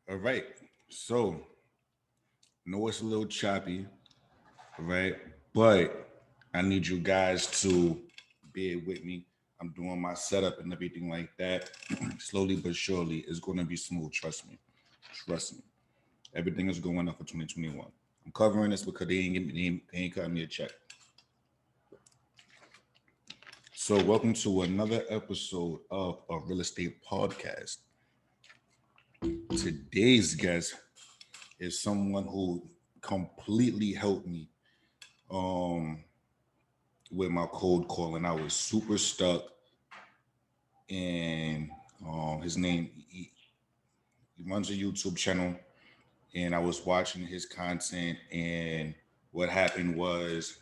All right. So, know it's a little choppy, right? But I need you guys to bear with me. I'm doing my setup and everything like that. Slowly but surely, it's going to be smooth. Trust me. Trust me. Everything is going up for 2021. I'm covering this because they ain't cutting me a check. So, welcome to another episode of a real estate podcast. Today's guest is someone who completely helped me um, with my cold calling. I was super stuck, and his name he runs a YouTube channel, and I was watching his content, and what happened was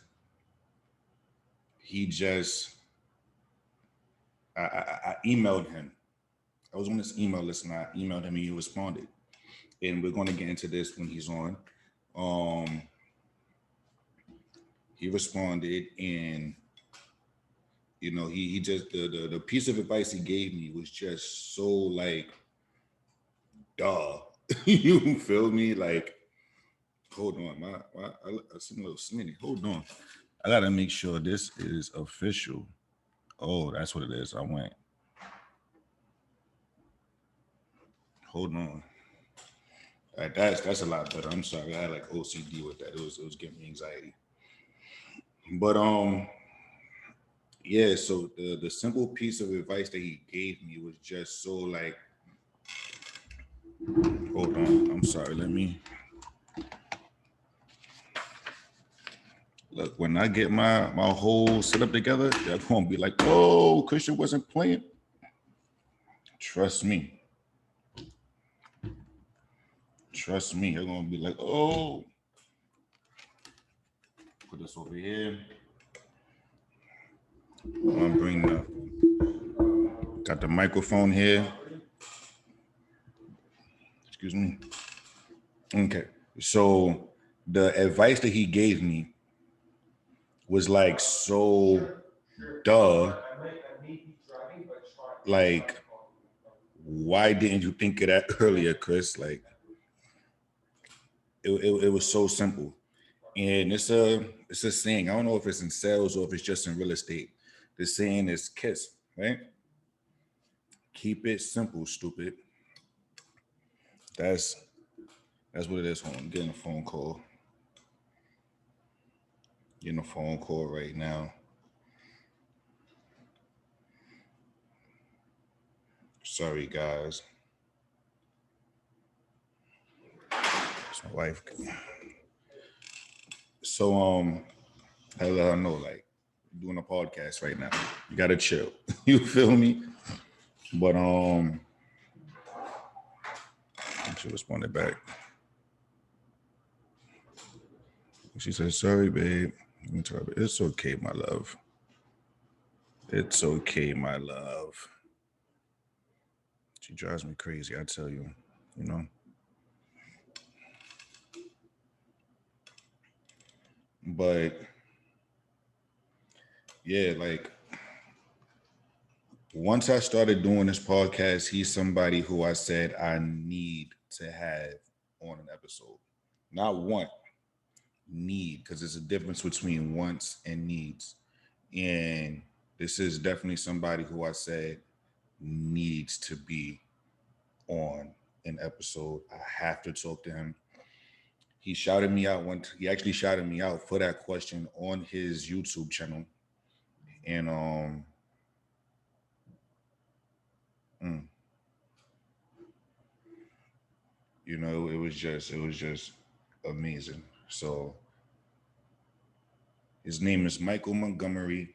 he just I emailed him. I was on this email list, and I emailed him, and he responded. And we're going to get into this when he's on. Um, he responded, and he just the piece of advice he gave me was just so like duh. You feel me? Like, hold on, I seem a little smitty. Hold on, I gotta make sure this is official. Oh, that's what it is. I went. Hold on. That's a lot better. I'm sorry. I had like OCD with that. It was giving me anxiety. But yeah. So the simple piece of advice that he gave me was just so like, hold on. I'm sorry. Let me look. When I get my whole setup together, they're gonna be like, oh, Christian wasn't playing. Trust me. Trust me. They're gonna be like, oh, put this over here. I'm gonna bring the got the microphone here. Excuse me. Okay. So the advice that he gave me was like so duh. Like, why didn't you think of that earlier, Chris? Like, it was so simple. And it's a saying. I don't know if it's in sales or if it's just in real estate. The saying is KISS, right? Keep it simple, stupid. That's that's what it is. Hold on, I'm getting a phone call. Getting a phone call right now. Sorry, guys. It's my wife. So I let her know like doing a podcast right now. You gotta chill. You feel me? But she responded back. She said, "Sorry, babe. It's okay, my love. It's okay, my love." She drives me crazy. I tell you, you know. But yeah, like once I started doing this podcast, he's somebody who I said I need to have on an episode. Not want, need, because there's a difference between wants and needs. And this is definitely somebody who I said needs to be on an episode. I have to talk to him. He shouted me out one. He actually shouted me out for that question on his YouTube channel, and mm, it was just amazing. So his name is Michael Montgomery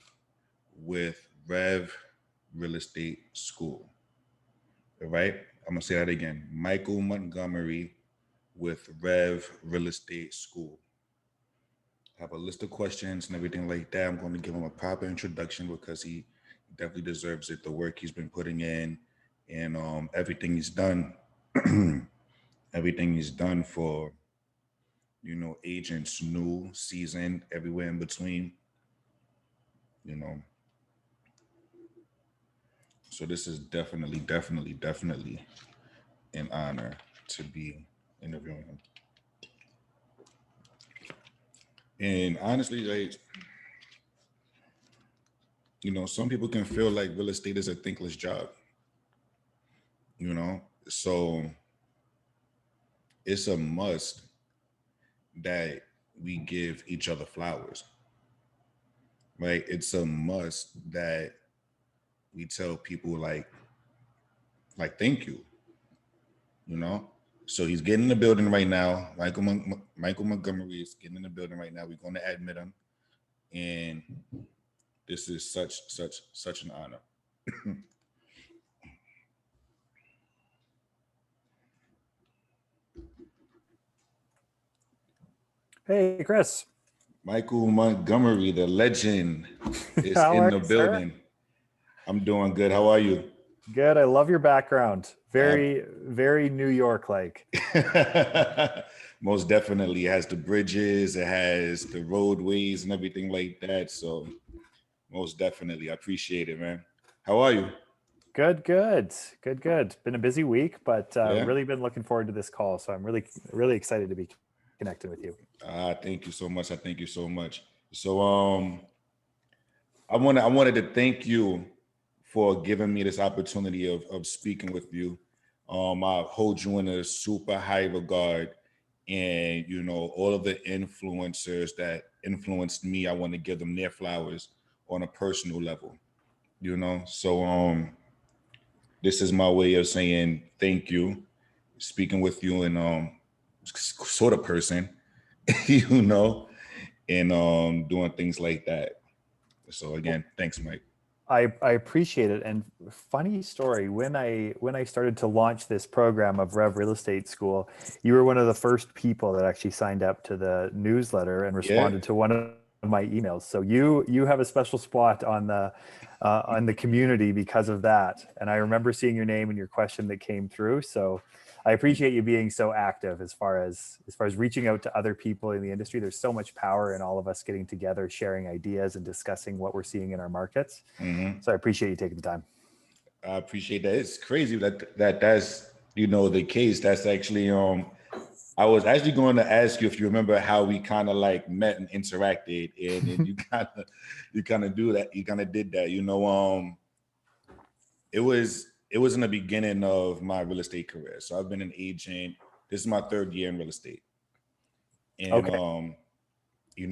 with Rev Real Estate School. All right, I'm gonna say that again. Michael Montgomery with Rev Real Estate School. I have a list of questions and everything like that. I'm going to give him a proper introduction because he definitely deserves it. The work he's been putting in and everything he's done, everything he's done for agents, new, seasoned, everywhere in between. You know, so this is definitely an honor to be interviewing him. And honestly, like, some people can feel like real estate is a thankless job, So it's a must that we give each other flowers, right? It's a must that we tell people thank you, So he's getting in the building right now. Michael Montgomery is getting in the building right now. We're going to admit him, and this is such an honor. Hey, Chris. Michael Montgomery, the legend, is How in are the you, sir? building. I'm doing good. How are you? Good. I love your background. Very, very New York-like. Most definitely. It has the bridges, it has the roadways and everything like that. So most definitely. I appreciate it, man. How are you? Good. Been a busy week, but Yeah. really been looking forward to this call. So I'm really, really excited to be connected with you. Thank you so much. I thank you so much. So I wanted to thank you for giving me this opportunity of speaking with you. I hold you in a super high regard, and all of the influencers that influenced me, I want to give them their flowers on a personal level. So this is my way of saying thank you, speaking with you in sort of person, and doing things like that. So again, thanks, Mike. I appreciate it. And funny story, when I started to launch this program of Rev Real Estate School, you were one of the first people that actually signed up to the newsletter and responded to one of my emails. So you have a special spot on the community because of that. And I remember seeing your name and your question that came through. So I appreciate you being so active as far as reaching out to other people in the industry. There's so much power in all of us getting together, sharing ideas and discussing what we're seeing in our markets. Mm-hmm. So I appreciate you taking the time. I appreciate that. It's crazy that's the case. That's actually I was actually going to ask you if you remember how we kind of like met and interacted, and you kind of do that. You kind of did that. It was in the beginning of my real estate career. So I've been an agent. This is my third year in real estate, and Okay.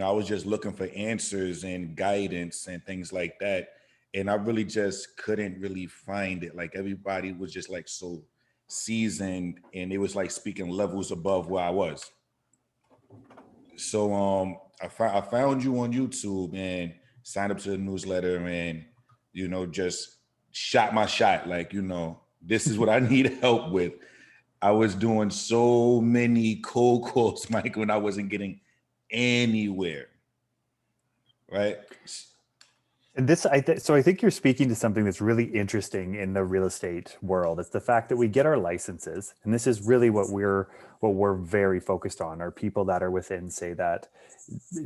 I was just looking for answers and guidance and things like that, and I really just couldn't really find it. Like everybody was just like so seasoned, and it was like speaking levels above where I was. So I found you on YouTube and signed up to the newsletter, and just shot my shot. Like, this is what I need help with. I was doing so many cold calls, Mike, when I wasn't getting anywhere. Right. And so I think you're speaking to something that's really interesting in the real estate world. It's the fact that we get our licenses, and this is really what we're very focused on, are people that are within, say, that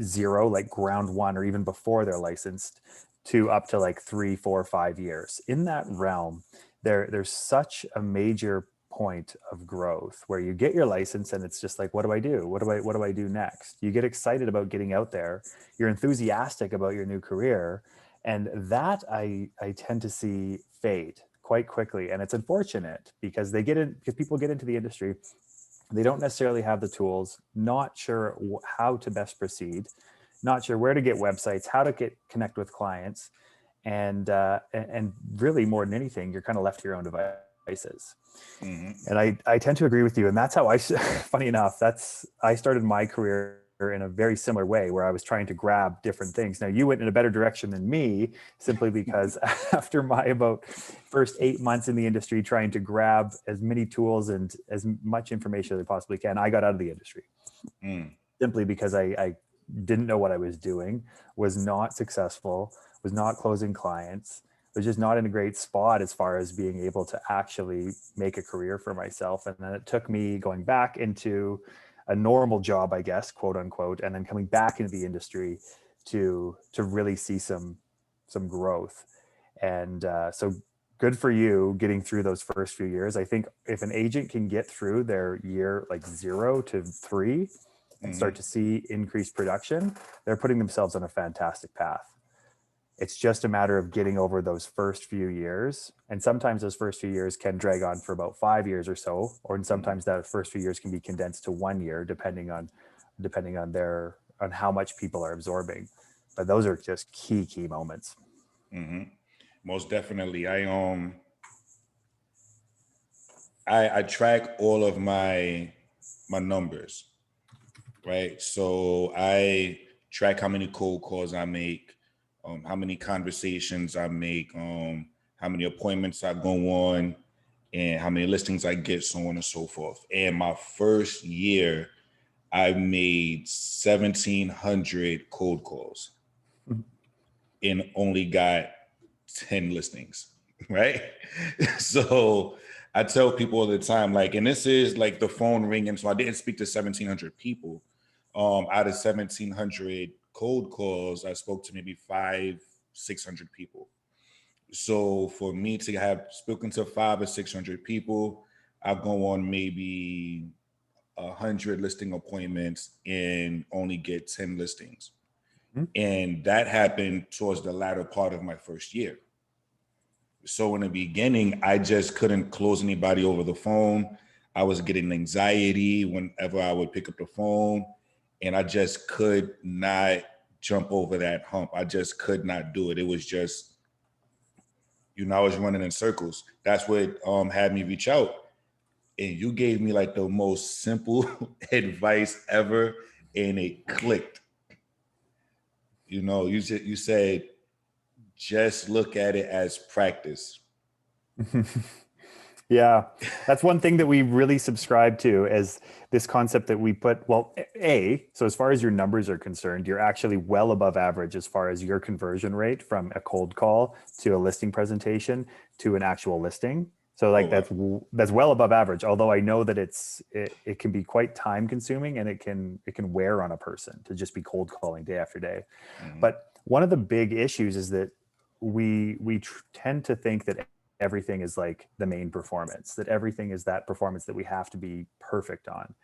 0, like ground one, or even before they're licensed, to up to like 3, 4, 5 years. In that realm, there's such a major point of growth where you get your license and it's just like, what do I do? What do I do next? You get excited about getting out there. You're enthusiastic about your new career. And that I tend to see fade quite quickly. And it's unfortunate because people get into the industry, they don't necessarily have the tools, not sure how to best proceed, not sure where to get websites, how to connect with clients. And really more than anything, you're kind of left to your own devices. Mm-hmm. And I tend to agree with you. And that's how funny enough, I started my career in a very similar way, where I was trying to grab different things. Now you went in a better direction than me, simply because after my about first 8 months in the industry, trying to grab as many tools and as much information as I possibly can, I got out of the industry. Simply because I didn't know what I was doing, was not successful, was not closing clients, was just not in a great spot as far as being able to actually make a career for myself. And then it took me going back into a normal job, I guess, quote unquote, and then coming back into the industry to really see some growth. And so good for you getting through those first few years. I think if an agent can get through their year like 0 to 3 and start to see increased production, they're putting themselves on a fantastic path. It's just a matter of getting over those first few years. And sometimes those first few years can drag on for about 5 years or so, or sometimes that first few years can be condensed to 1 year, depending on how much people are absorbing. But those are just key moments. Most definitely. I track all of my numbers, right? So I track how many cold calls I make, how many conversations I make, how many appointments I go on, and how many listings I get, so on and so forth. And my first year, I made 1,700 cold calls and only got 10 listings, right? So I tell people all the time, like, and this is like the phone ringing. So I didn't speak to 1,700 people. Out of 1,700 cold calls, I spoke to maybe 500-600 people. So for me to have spoken to 500 or 600 people, I'll go on maybe 100 listing appointments and only get 10 listings. And that happened towards the latter part of my first year. So in the beginning, I just couldn't close anybody over the phone. I was getting anxiety whenever I would pick up the phone, and I just could not jump over that hump. I just could not do it. It was just, I was running in circles. That's what had me reach out. And you gave me like the most simple advice ever, and it clicked. You said, just look at it as practice. Yeah, that's one thing that we really subscribe to, as this concept that we put, well, so as far as your numbers are concerned, you're actually well above average as far as your conversion rate from a cold call to a listing presentation to an actual listing. So like that's well above average, although I know that it can be quite time consuming, and it can wear on a person to just be cold calling day after day. But one of the big issues is that we tend to think that everything is like the main performance, that everything is that performance that we have to be perfect on.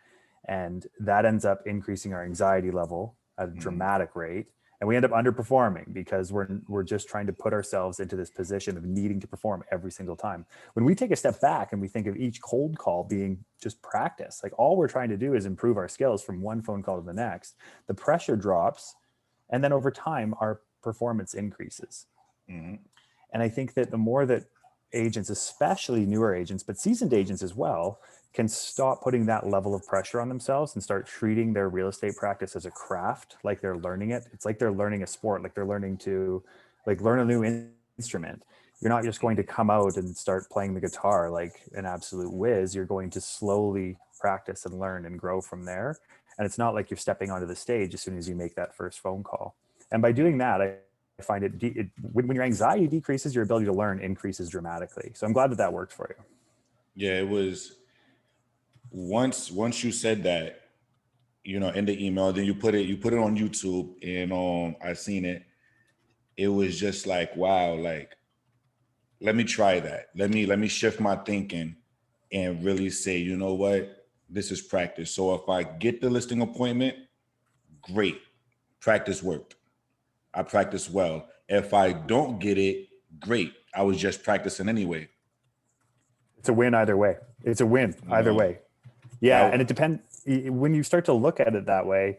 And that ends up increasing our anxiety level at a dramatic rate. And we end up underperforming because we're just trying to put ourselves into this position of needing to perform every single time. When we take a step back and we think of each cold call being just practice, like all we're trying to do is improve our skills from one phone call to the next, the pressure drops. And then over time, our performance increases. And I think that the more that agents, especially newer agents, but seasoned agents as well, can stop putting that level of pressure on themselves and start treating their real estate practice as a craft, like they're learning it. It's like they're learning a sport, like they're learning to learn a new instrument. You're not just going to come out and start playing the guitar like an absolute whiz. You're going to slowly practice and learn and grow from there. And it's not like you're stepping onto the stage as soon as you make that first phone call. And by doing that, I find when your anxiety decreases, your ability to learn increases dramatically. So I'm glad that worked for you. Yeah, it was once you said that, in the email, then you put it on YouTube, and I seen it. It was just like, wow, like, let me try that. Let me shift my thinking and really say, you know what, this is practice. So if I get the listing appointment, great, practice worked. I practiced well. If I don't get it, great, I was just practicing anyway. It's a win either way. It's a win either way. Yeah, and it depends. When you start to look at it that way,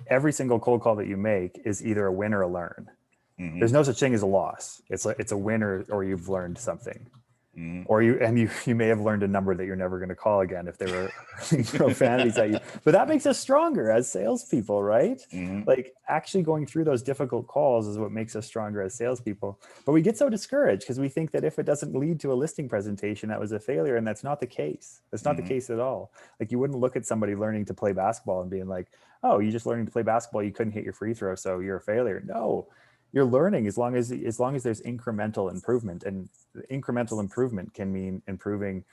every single cold call that you make is either a win or a learn. There's no such thing as a loss. It's a win or you've learned something. Or you may have learned a number that you're never going to call again if they were profanities at you. But that makes us stronger as salespeople, right? Like actually going through those difficult calls is what makes us stronger as salespeople. But we get so discouraged because we think that if it doesn't lead to a listing presentation, that was a failure, and that's not the case. That's not the case at all. Like you wouldn't look at somebody learning to play basketball and being like, "Oh, you just learning to play basketball, you couldn't hit your free throw, so you're a failure." No. You're learning as long as there's incremental improvement, and incremental improvement can mean improving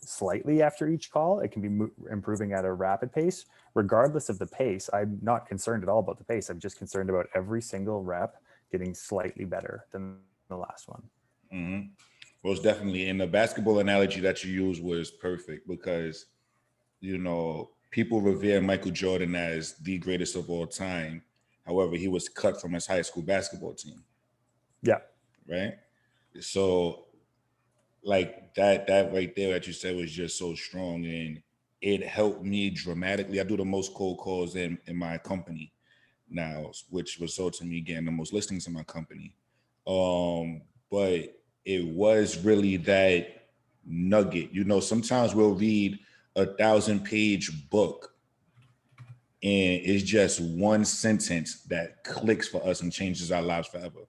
slightly after each call. It can be improving at a rapid pace. Regardless of the pace, I'm not concerned at all about the pace. I'm just concerned about every single rep getting slightly better than the last one. Most definitely. And the basketball analogy that you used was perfect because, people revere Michael Jordan as the greatest of all time. However, he was cut from his high school basketball team, Yeah. right? So, like that right there that you said was just so strong, and it helped me dramatically. I do the most cold calls in my company now, which results in me getting the most listings in my company. But it was really that nugget. Sometimes we'll read 1,000-page book and it's just one sentence that clicks for us and changes our lives forever.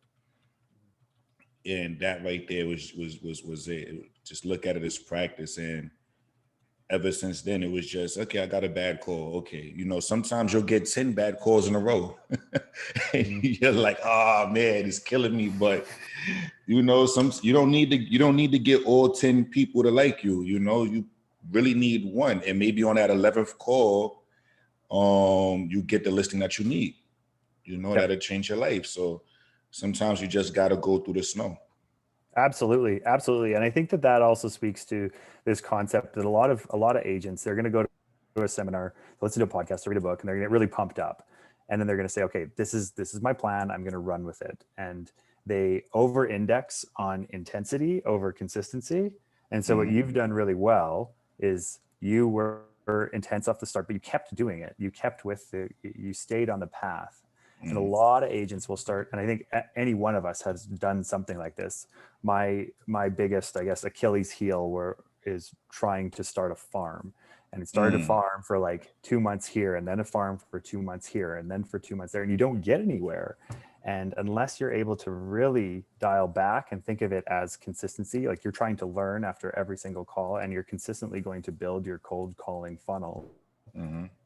And that right there was it. Just look at it as practice. And ever since then, it was just, okay, I got a bad call. Okay. Sometimes you'll get 10 bad calls in a row. And you're like, oh man, it's killing me. But you don't need to get all 10 people to like you. You really need one. And maybe on that 11th call, you get the listing that you need. That'll change your life. So sometimes you just gotta go through the snow. Absolutely, absolutely, and I think that also speaks to this concept that a lot of agents, they're going to go to a seminar, listen to a podcast, read a book, and they're going to get really pumped up, and then they're going to say, okay, this is my plan, I'm going to run with it, and they over-index on intensity over consistency. And so what you've done really well is you were intense off the start, but you kept doing it. You kept you stayed on the path. And a lot of agents will start, and I think any one of us has done something like this. My biggest, I guess, Achilles heel is trying to start a farm. And it started a farm for like 2 months here, and then a farm for 2 months here, and then for 2 months there, and you don't get anywhere. And unless you're able to really dial back and think of it as consistency, like you're trying to learn after every single call, and you're consistently going to build your cold calling funnel,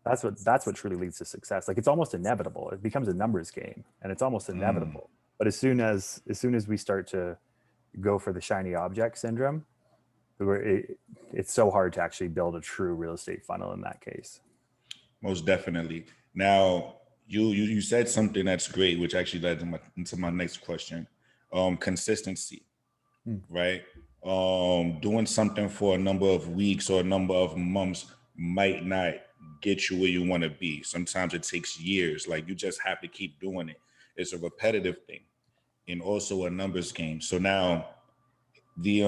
that's what truly leads to success. Like it's almost inevitable. It becomes a numbers game, and it's almost inevitable. But as soon as we start to go for the shiny object syndrome, it's so hard to actually build a true real estate funnel in that case. Most definitely. Now, you said something that's great, which actually led into my next question. Consistency, right? Doing something for a number of weeks or a number of months might not get you where you want to be. Sometimes it takes years. Like you just have to keep doing it. It's a repetitive thing, and also a numbers game. So now, the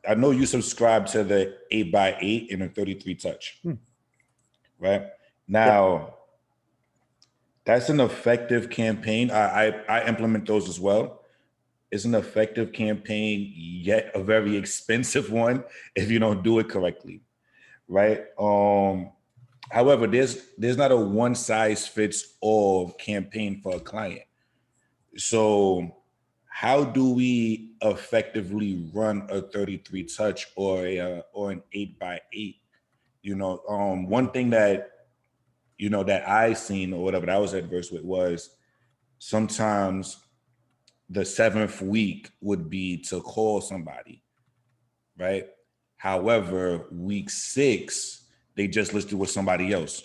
I know you subscribe to the 8x8 and a 33 touch, right? Now, that's an effective campaign. I implement those as well. It's an effective campaign, yet a very expensive one if you don't do it correctly, right? However, there's not a one size fits all campaign for a client. So how do we effectively run a 33 touch or an 8x8? One thing that I seen or whatever that I was adverse with was sometimes the 7th week would be to call somebody, right? However, week 6, they just listed with somebody else.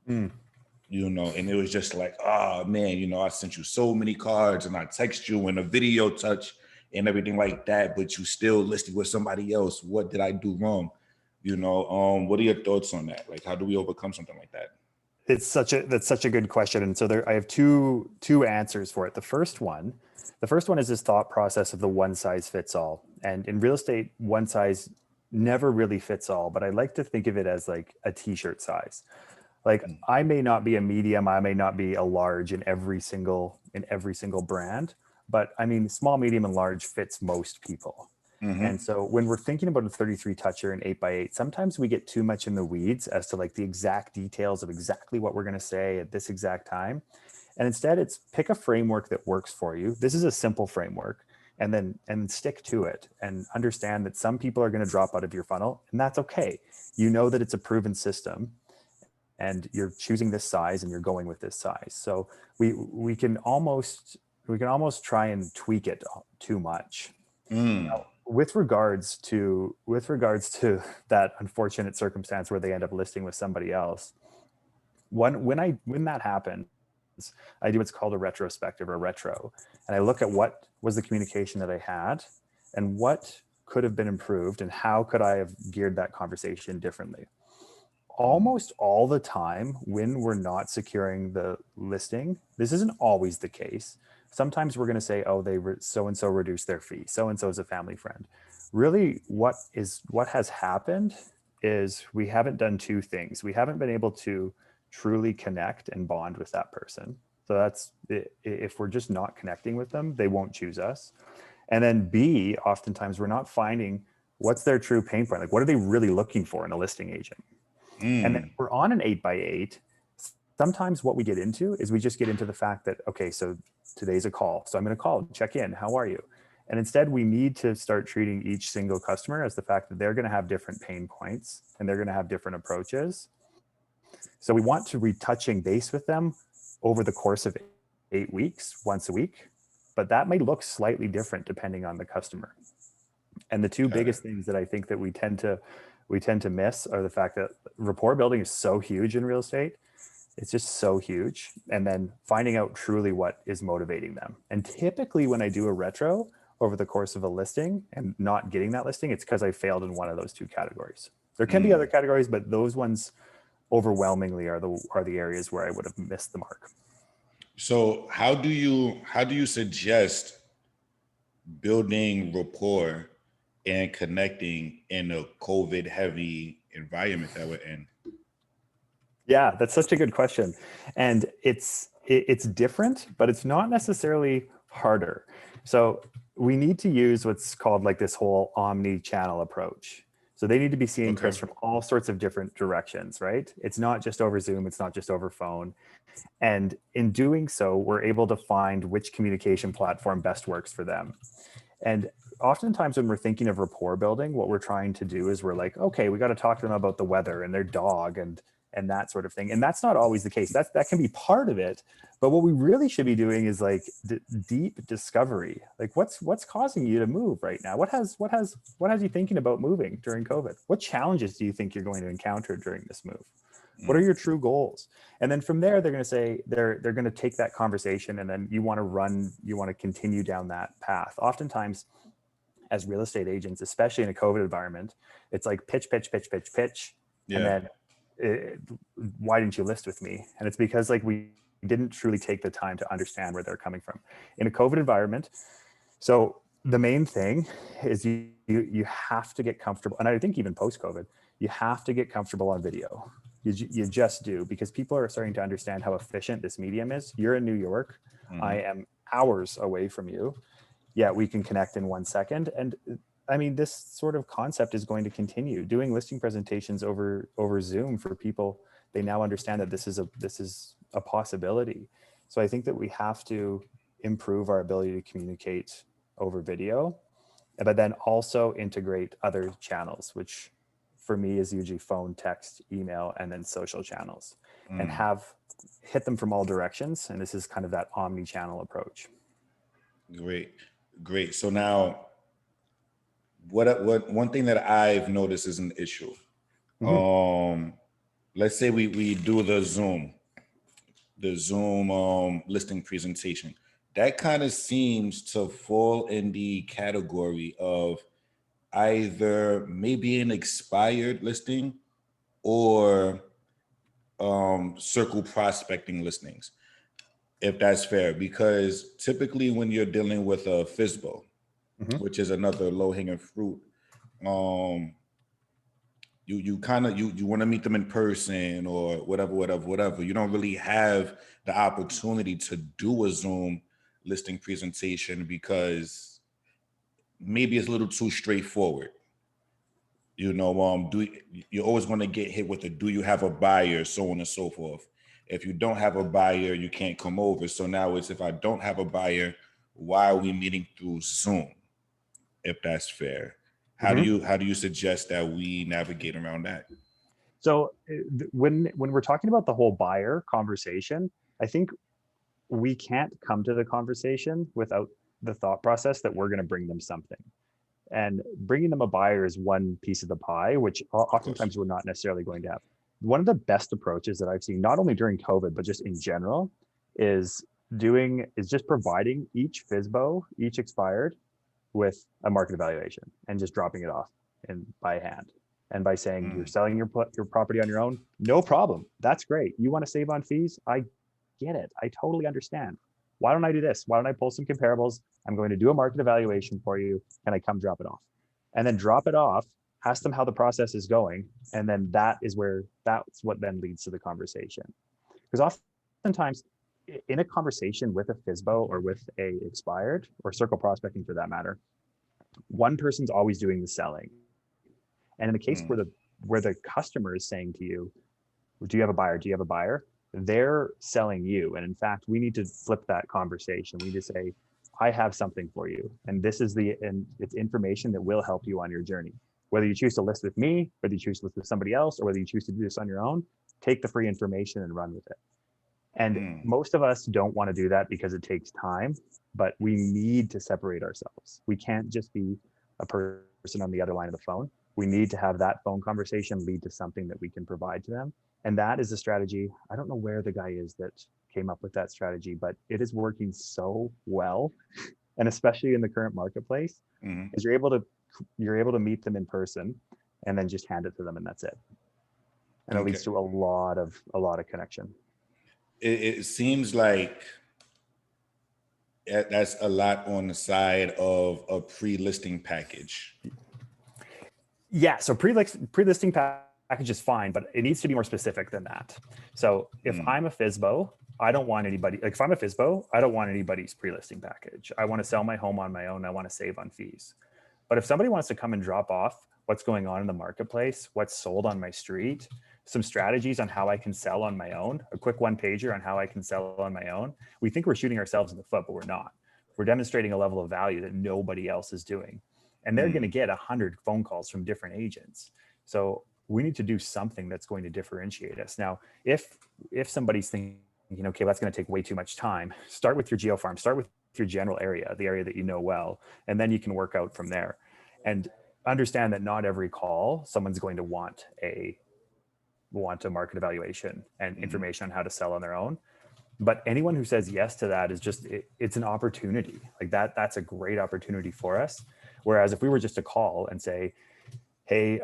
And it was just like, oh man, I sent you so many cards and I text you and a video touch and everything like that, but you still listed with somebody else. What did I do wrong? What are your thoughts on that? Like, how do we overcome something like that? That's such a good question. And so I have two answers for it. The first one is this thought process of the one size fits all. And in real estate, one size never really fits all, but I like to think of it as like a t-shirt size. Like I may not be a medium, I may not be a large in every single brand, but I mean, small, medium, and large fits most people. And so when we're thinking about a 33 toucher and 8x8, sometimes we get too much in the weeds as to like the exact details of exactly what we're going to say at this exact time. And instead it's pick a framework that works for you. This is a simple framework, and stick to it and understand that some people are going to drop out of your funnel, and that's okay. You know that it's a proven system and you're choosing this size and you're going with this size. So we can almost try and tweak it too much. Now, with regards to that unfortunate circumstance where they end up listing with somebody else, when that happens, I do what's called a retrospective or retro, and I look at what was the communication that I had, and what could have been improved and how could I have geared that conversation differently. Almost all the time when we're not securing the listing, this isn't always the case. Sometimes we're going to say, oh, so and so reduced their fee, so and so is a family friend. Really, what has happened is we haven't done two things. We haven't been able to truly connect and bond with that person. So that's, if we're just not connecting with them, they won't choose us. And then B, oftentimes we're not finding what's their true pain point. Like, what are they really looking for in a listing agent? And then we're on an 8x8. Sometimes what we get into is we just get into the fact that, okay, so today's a call. So I'm going to call and check in. How are you? And instead, we need to start treating each single customer as the fact that they're going to have different pain points and they're going to have different approaches. So we want to be touching base with them over the course of 8 weeks, once a week, but that may look slightly different depending on the customer. And the two biggest things that I think that we tend to miss are the fact that rapport building is so huge in real estate. It's just so huge. And then finding out truly what is motivating them. And typically when I do a retro over the course of a listing and not getting that listing, it's because I failed in one of those two categories. There can be other categories, but those ones overwhelmingly are the areas where I would have missed the mark. So how do you suggest building rapport and connecting in a COVID heavy environment that we're in? Yeah, that's such a good question. And it's different, but it's not necessarily harder. So we need to use what's called like this whole omni-channel approach. So they need to be seeing Chris from all sorts of different directions, right? It's not just over Zoom, it's not just over phone. And in doing so, we're able to find which communication platform best works for them. And oftentimes when we're thinking of rapport building, what we're trying to do is we're like, okay, we got to talk to them about the weather and their dog and that sort of thing. And that's not always the case. That can be part of it. But what we really should be doing is like deep discovery. Like what's causing you to move right now? What has you thinking about moving during COVID? What challenges do you think you're going to encounter during this move? What are your true goals? And then from there, they're going to say, they're going to take that conversation and then you want to continue down that path. Oftentimes as real estate agents, especially in a COVID environment, it's like pitch. Yeah. And then why didn't you list with me? And it's because like we didn't truly take the time to understand where they're coming from in a COVID environment. So the main thing is you have to get comfortable. And I think even post-COVID, you have to get comfortable on video. You just do, because people are starting to understand how efficient this medium is. You're in New York. I am hours away from you. Yet we can connect in 1 second. And I mean, this sort of concept is going to continue. Doing listing presentations over Zoom for people, they now understand that this is a possibility. So I think that we have to improve our ability to communicate over video, but then also integrate other channels, which for me is usually phone, text, email, and then social channels, and hit them from all directions. And this is kind of that omni-channel approach. Great. So now, what one thing that I've noticed is an issue. Let's say we do the Zoom listing presentation. That kind of seems to fall in the category of either maybe an expired listing or circle prospecting listings, if that's fair, because typically when you're dealing with a FSBO, which is another low-hanging fruit, you want to meet them in person or whatever. You don't really have the opportunity to do a Zoom listing presentation because maybe it's a little too straightforward. You always going to get hit with do you have a buyer, so on and so forth. If you don't have a buyer, you can't come over. So now it's, if I don't have a buyer, why are we meeting through Zoom? If that's fair. How do you suggest that we navigate around that? So when we're talking about the whole buyer conversation, I think we can't come to the conversation without the thought process that we're going to bring them something. And bringing them a buyer is one piece of the pie, which oftentimes we're not necessarily going to have. One of the best approaches that I've seen, not only during COVID, but just in general, is just providing each FSBO, each expired, with a market evaluation and just dropping it off and by hand. And by saying you're selling your property on your own, no problem. That's great. You want to save on fees? I get it. I totally understand. Why don't I do this? Why don't I pull some comparables? I'm going to do a market evaluation for you. Can I come drop it off? And then drop it off, ask them how the process is going. And then that's what then leads to the conversation. Because oftentimes in a conversation with a FSBO or with a expired or circle prospecting for that matter, one person's always doing the selling. And in the case where the customer is saying to you, do you have a buyer? Do you have a buyer? They're selling you. And in fact, we need to flip that conversation. We need to say, I have something for you. And it's information that will help you on your journey. Whether you choose to list with me, whether you choose to list with somebody else, or whether you choose to do this on your own, take the free information and run with it. And most of us don't want to do that because it takes time, but we need to separate ourselves. We can't just be a person on the other line of the phone. We need to have that phone conversation lead to something that we can provide to them. And that is a strategy. I don't know where the guy is that came up with that strategy, but it is working so well. And especially in the current marketplace, is you're able to meet them in person and then just hand it to them and that's it. And it leads to a lot of connection. It seems like that's a lot on the side of a pre-listing package. Yeah, so pre-listing package is fine, but it needs to be more specific than that. So if I'm a FSBO, I don't want anybody, like if I'm a FSBO, I don't want anybody's pre-listing package. I want to sell my home on my own. I want to save on fees. But if somebody wants to come and drop off what's going on in the marketplace, what's sold on my street, some strategies on how I can sell on my own, a quick one pager on how I can sell on my own, we think we're shooting ourselves in the foot, but we're not. We're demonstrating a level of value that nobody else is doing. And they're going to get 100 phone calls from different agents. So we need to do something that's going to differentiate us. Now, if somebody's thinking, okay, that's going to take way too much time, start with your geofarm, start with your general area, the area that you know well, and then you can work out from there. And understand that not every call someone's going to want a market evaluation and information on how to sell on their own. But anyone who says yes to that is just, it's an opportunity. Like that's a great opportunity for us. Whereas if we were just to call and say, hey,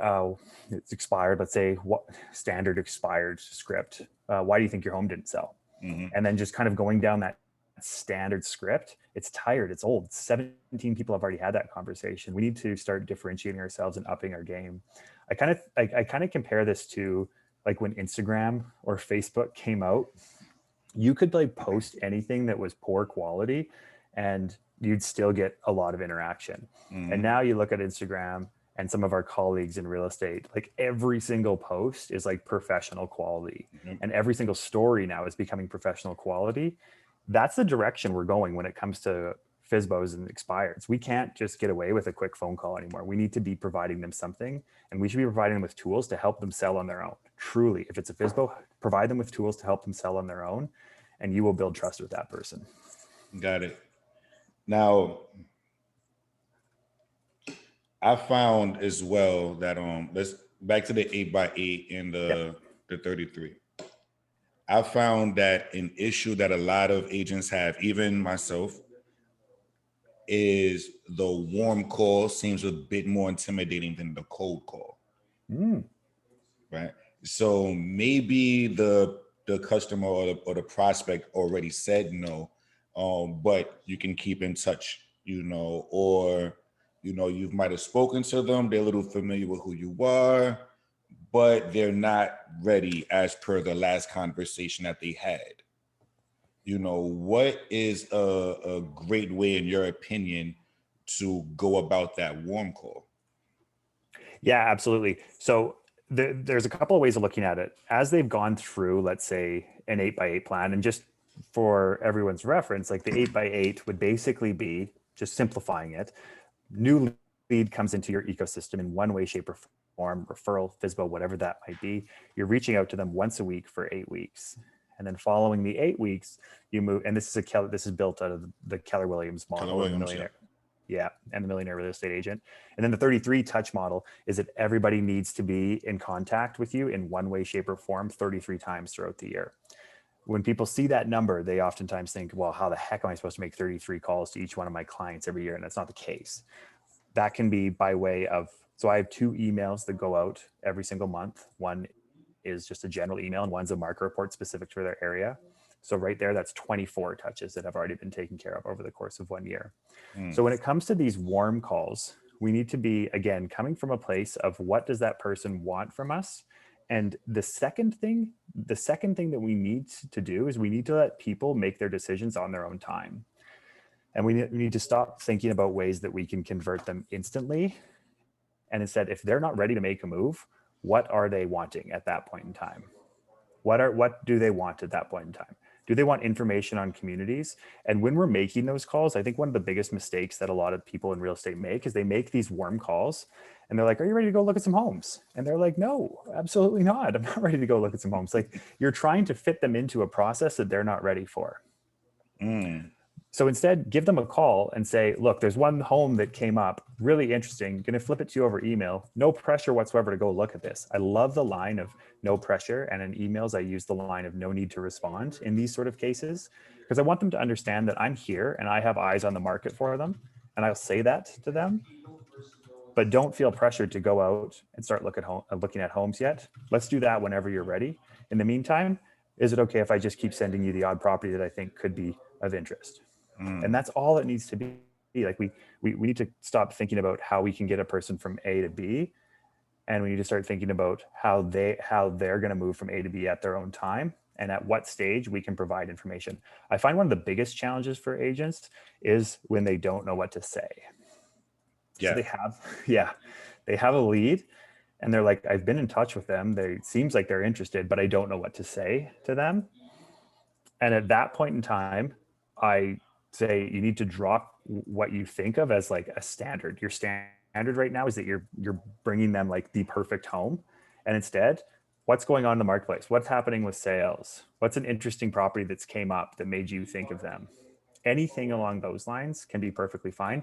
it's expired, let's say what standard expired script, why do you think your home didn't sell? And then just kind of going down that standard script, it's tired, it's old. 17 people have already had that conversation. We need to start differentiating ourselves and upping our game. I kind of compare this to like when Instagram or Facebook came out, you could like post anything that was poor quality and you'd still get a lot of interaction. And now you look at Instagram and some of our colleagues in real estate, like every single post is like professional quality and every single story now is becoming professional quality. That's the direction we're going when it comes to FSBOs and expireds. We can't just get away with a quick phone call anymore. We need to be providing them something, and we should be providing them with tools to help them sell on their own. Truly, if it's a FSBO, provide them with tools to help them sell on their own, and you will build trust with that person. Got it. Now, I found as well that let's back to the 8x8 and the 33. I found that an issue that a lot of agents have, even myself, is the warm call seems a bit more intimidating than the cold call. Right? So maybe the customer or the prospect already said no, but you can keep in touch, or you might have spoken to them, they're a little familiar with who you are, but they're not ready as per the last conversation that they had. What is a great way, in your opinion, to go about that warm call? Yeah, absolutely. So there's a couple of ways of looking at it. As they've gone through, let's say, an 8x8 plan, and just for everyone's reference, like the 8x8 would basically be, just simplifying it, new lead comes into your ecosystem in one way, shape, or form, referral, FSBO, whatever that might be. You're reaching out to them once a week for 8 weeks. And then following the 8 weeks, you move, and this is built out of the Keller Williams model, the millionaire. Yeah, and the millionaire real estate agent. And then the 33 touch model is that everybody needs to be in contact with you in one way, shape, or form 33 times throughout the year. when people see that number, they oftentimes think, well, how the heck am I supposed to make 33 calls to each one of my clients every year? And that's not the case. That can be by way of, so I have 2 emails that go out every single month. One is just a general email and one's a market report specific to their area. So right there, that's 24 touches that have already been taken care of over the course of 1 year. So when it comes to these warm calls, we need to be, again, coming from a place of what does that person want from us? And the second thing that we need to do is we need to let people make their decisions on their own time. And we need to stop thinking about ways that we can convert them instantly. And instead, if they're not ready to make a move, what are they wanting at that point in time? What do they want at that point in time? Do they want information on communities? And when we're making those calls, I think one of the biggest mistakes that a lot of people in real estate make is they make these warm calls and they're like, are you ready to go look at some homes? And they're like, no, absolutely not. I'm not ready to go look at some homes. Like, you're trying to fit them into a process that they're not ready for. So instead, give them a call and say, look, there's one home that came up, really interesting. Going to flip it to you over email. No pressure whatsoever to go look at this. I love the line of no pressure. And in emails, I use the line of no need to respond in these sort of cases, because I want them to understand that I'm here and I have eyes on the market for them. And I'll say that to them, but don't feel pressured to go out and start looking at homes yet. Let's do that whenever you're ready. In the meantime, is it okay if I just keep sending you the odd property that I think could be of interest? And that's all it needs to be. Like, we need to stop thinking about how we can get a person from A to B, and we need to start thinking about how they're going to move from A to B at their own time, and at what stage we can provide information. I find one of the biggest challenges for agents is when they don't know what to say. Yeah. So they have a lead and they're like, I've been in touch with them. It seems like they're interested, but I don't know what to say to them. And at that point in time, I say you need to drop what you think of as like a standard. Your standard right now is that you're bringing them like the perfect home, and instead, what's going on in the marketplace? What's happening with sales? What's an interesting property that's came up that made you think of them? Anything along those lines can be perfectly fine.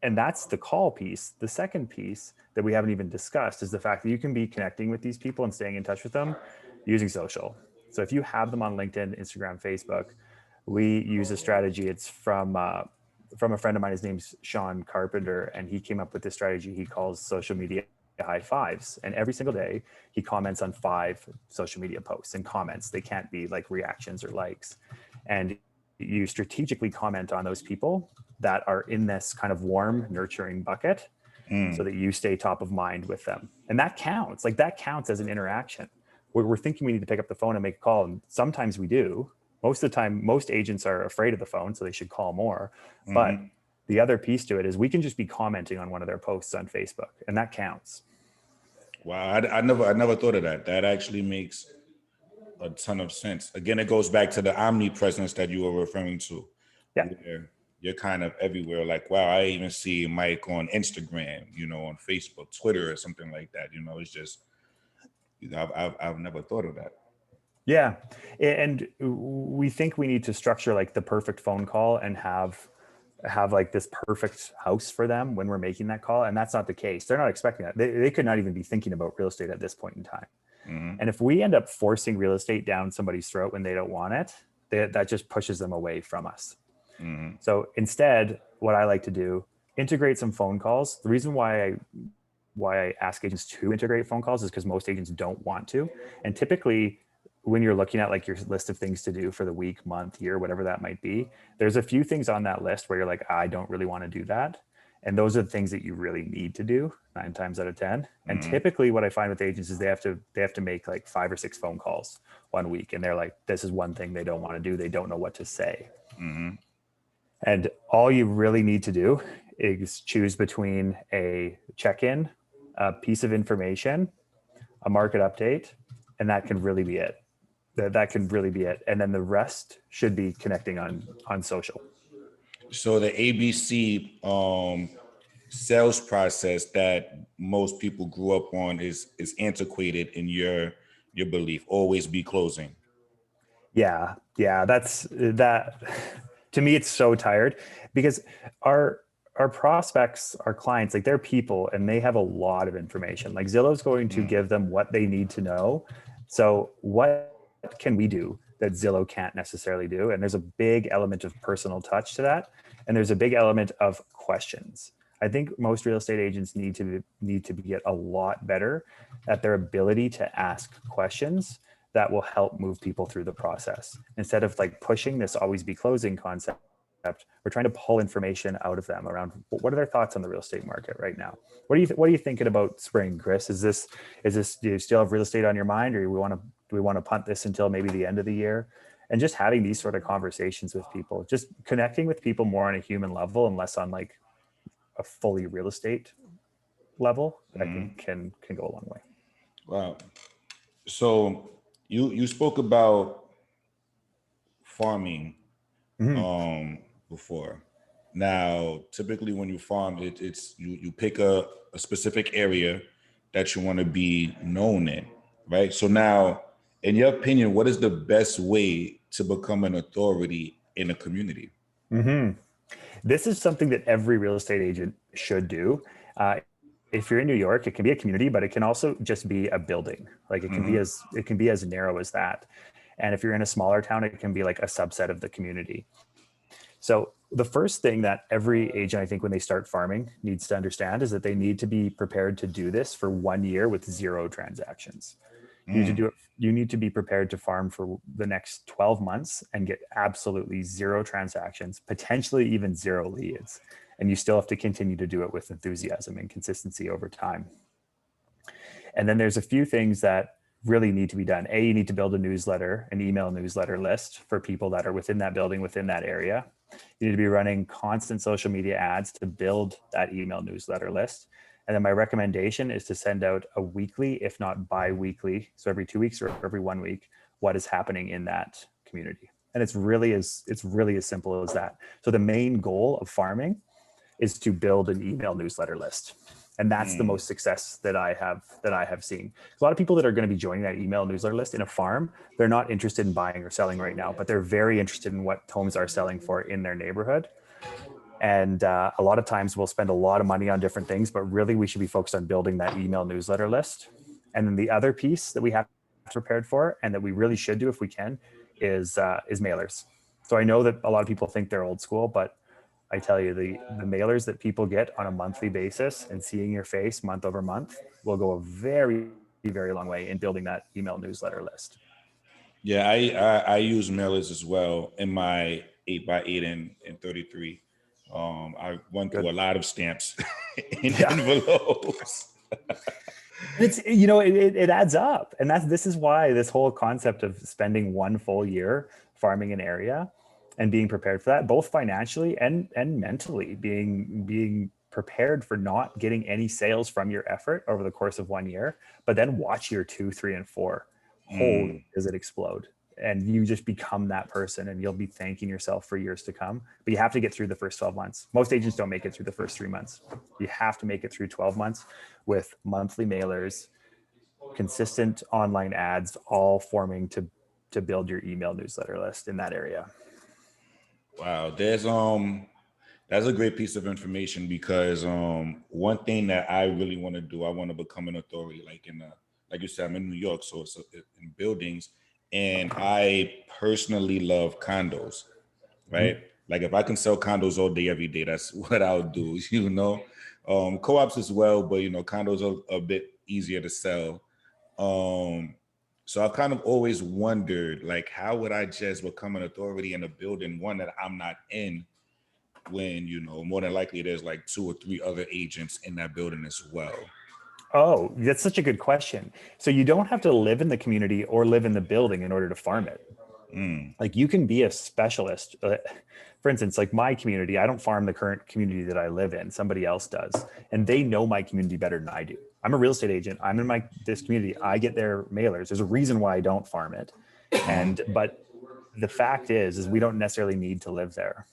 And that's the call piece. The second piece that we haven't even discussed is the fact that you can be connecting with these people and staying in touch with them using social. So if you have them on LinkedIn, Instagram, Facebook, we use a strategy. It's from a friend of mine. His name's Sean Carpenter, and he came up with this strategy he calls social media high fives. And every single day he comments on 5 social media posts and comments. They can't be like reactions or likes. And you strategically comment on those people that are in this kind of warm, nurturing bucket so that you stay top of mind with them. And that counts. Like, that counts as an interaction. We're thinking we need to pick up the phone and make a call. And sometimes we do. Most of the time, most agents are afraid of the phone, so they should call more. But the other piece to it is we can just be commenting on one of their posts on Facebook, and that counts. Wow, I never thought of that. That actually makes a ton of sense. Again, it goes back to the omnipresence that you were referring to. Yeah. Where you're kind of everywhere. Like, wow, I even see Mike on Instagram, on Facebook, Twitter, or something like that. It's just, I've never thought of that. Yeah. And we think we need to structure like the perfect phone call and have like this perfect house for them when we're making that call. And that's not the case. They're not expecting that. They could not even be thinking about real estate at this point in time. And if we end up forcing real estate down somebody's throat when they don't want it, that just pushes them away from us. So instead, what I like to do, integrate some phone calls. The reason why I ask agents to integrate phone calls is because most agents don't want to. And typically, when you're looking at like your list of things to do for the week, month, year, whatever that might be, there's a few things on that list where you're like, I don't really want to do that. And those are the things that you really need to do 9 times out of 10. And typically what I find with agents is they have to make like 5 or 6 phone calls 1 week. And they're like, this is one thing they don't want to do. They don't know what to say. And all you really need to do is choose between a check-in, a piece of information, a market update, and that can really be it. That can really be it. And then the rest should be connecting on social. So the ABC sales process that most people grew up on is antiquated in your belief. Always be closing. Yeah. That's that. To me, it's so tired because our prospects, our clients, like, they're people and they have a lot of information. Like, Zillow's going to give them what they need to know. So what can we do that Zillow can't necessarily do. And there's a big element of personal touch to that. And there's a big element of questions. I think most real estate agents need to get a lot better at their ability to ask questions that will help move people through the process. Instead of like pushing this always be closing concept, we're trying to pull information out of them around what are their thoughts on the real estate market right now. What are you thinking about spring, Chris? Is this do you still have real estate on your mind, or do we want to punt this until maybe the end of the year? And just having these sort of conversations with people, just connecting with people more on a human level and less on like a fully real estate level, I think can go a long way. Wow. So you spoke about farming before. Now, typically when you farm, it's you pick a specific area that you want to be known in, right? So now, in your opinion, what is the best way to become an authority in a community? This is something that every real estate agent should do. If you're in New York, it can be a community, but it can also just be a building. Like it can be as narrow as that. And if you're in a smaller town, it can be like a subset of the community. So the first thing that every agent, I think, when they start farming needs to understand is that they need to be prepared to do this for 1 year with 0 transactions. You need to do it. You need to be prepared to farm for the next 12 months and get absolutely 0 transactions, potentially even 0 leads. And you still have to continue to do it with enthusiasm and consistency over time. And then there's a few things that really need to be done. A, you need to build a newsletter, an email newsletter list for people that are within that building, within that area. You need to be running constant social media ads to build that email newsletter list. And then my recommendation is to send out a weekly, if not bi-weekly, so every 2 weeks or every 1 week, what is happening in that community. And it's really as simple as that. So the main goal of farming is to build an email newsletter list. And that's the most success that I have seen. A lot of people that are going to be joining that email newsletter list in a farm, they're not interested in buying or selling right now, but they're very interested in what homes are selling for in their neighborhood. And a lot of times we'll spend a lot of money on different things, but really we should be focused on building that email newsletter list. And then the other piece that we have prepared for, and that we really should do if we can, is mailers. So I know that a lot of people think they're old school, but I tell you, the mailers that people get on a monthly basis and seeing your face month over month will go a very, very long way in building that email newsletter list. Yeah, I use mailers as well in my 8x8 and 33. I went through a lot of stamps in envelopes. It's, you know, it adds up. And this is why this whole concept of spending 1 full year farming an area and being prepared for that, both financially and mentally, being prepared for not getting any sales from your effort over the course of 1 year, but then watch year 2, 3, and 4. Holy, does it explode? And you just become that person, and you'll be thanking yourself for years to come. But you have to get through the first 12 months. Most agents don't make it through the first 3 months. You have to make it through 12 months with monthly mailers, consistent online ads, all forming to build your email newsletter list in that area. Wow, that's a great piece of information, because one thing that I really want to do, I want to become an authority, like you said, I'm in New York, so it's in buildings, and I personally love condos, right? Like if I can sell condos all day, every day, that's what I'll do, co-ops as well, but condos are a bit easier to sell. So I've kind of always wondered, like, how would I just become an authority in a building, one that I'm not in, when, more than likely there's like 2 or 3 other agents in that building as well? Oh, that's such a good question. So you don't have to live in the community or live in the building in order to farm it. Like you can be a specialist. For instance, like my community, I don't farm the current community that I live in. Somebody else does. And they know my community better than I do. I'm a real estate agent. I'm in this community. I get their mailers. There's a reason why I don't farm it. But the fact is we don't necessarily need to live there.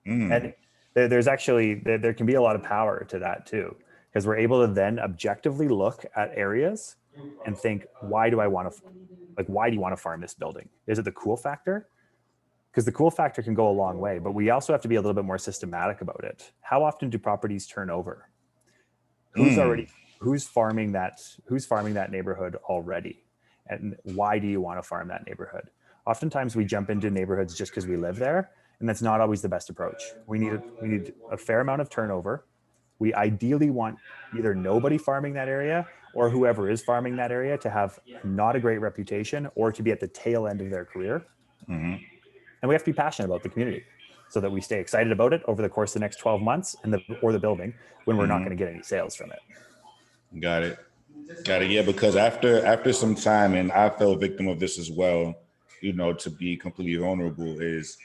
And there can be a lot of power to that too, because we're able to then objectively look at areas and think, why do you want to farm this building? Is it the cool factor? Because the cool factor can go a long way, but we also have to be a little bit more systematic about it. How often do properties turn over? Who's farming that neighborhood already? And why do you want to farm that neighborhood? Oftentimes we jump into neighborhoods just because we live there, and that's not always the best approach. We need a fair amount of turnover. We ideally want either nobody farming that area or whoever is farming that area to have not a great reputation or to be at the tail end of their career. Mm-hmm. And we have to be passionate about the community so that we stay excited about it over the course of the next 12 months or the building when we're not going to get any sales from it. Got it. Got it. Yeah, because after some time, and I fell victim of this as well, you know, to be completely vulnerable, is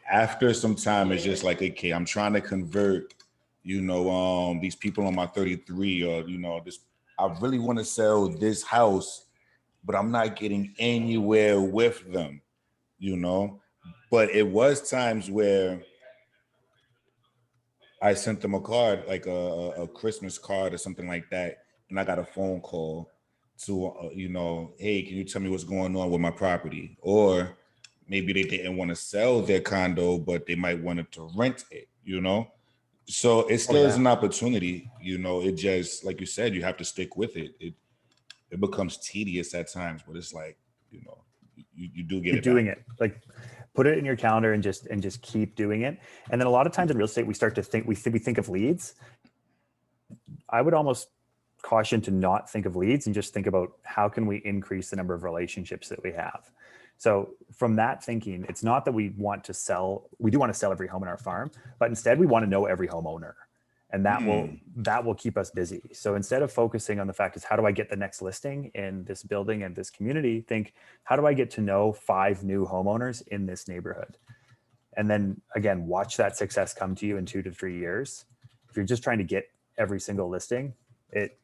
after some time, it's just like, okay, I'm trying to convert, you know, these people on my 33, or, you know, this, I really want to sell this house, but I'm not getting anywhere with them, you know. But it was times where I sent them a card, like a Christmas card or something like that, and I got a phone call to, you know, hey, can you tell me what's going on with my property? Or maybe they didn't want to sell their condo, but they might wanted to rent it, you know? So it still is an opportunity, you know. It just, like you said, you have to stick with it. It becomes tedious at times, but it's like, you know, you do get Keep it doing back. it. Like put it in your calendar and just keep doing it. And then a lot of times in real estate, we start to think, we think of leads. I would almost caution to not think of leads and just think about how can we increase the number of relationships that we have. So from that thinking, it's not that we want to sell, we do want to sell every home in our farm, but instead we want to know every homeowner. And that will keep us busy. So instead of focusing on the fact is how do I get the next listing in this building and this community, think how do I get to know 5 new homeowners in this neighborhood? And then again, watch that success come to you in 2 to 3 years. If you're just trying to get every single listing, it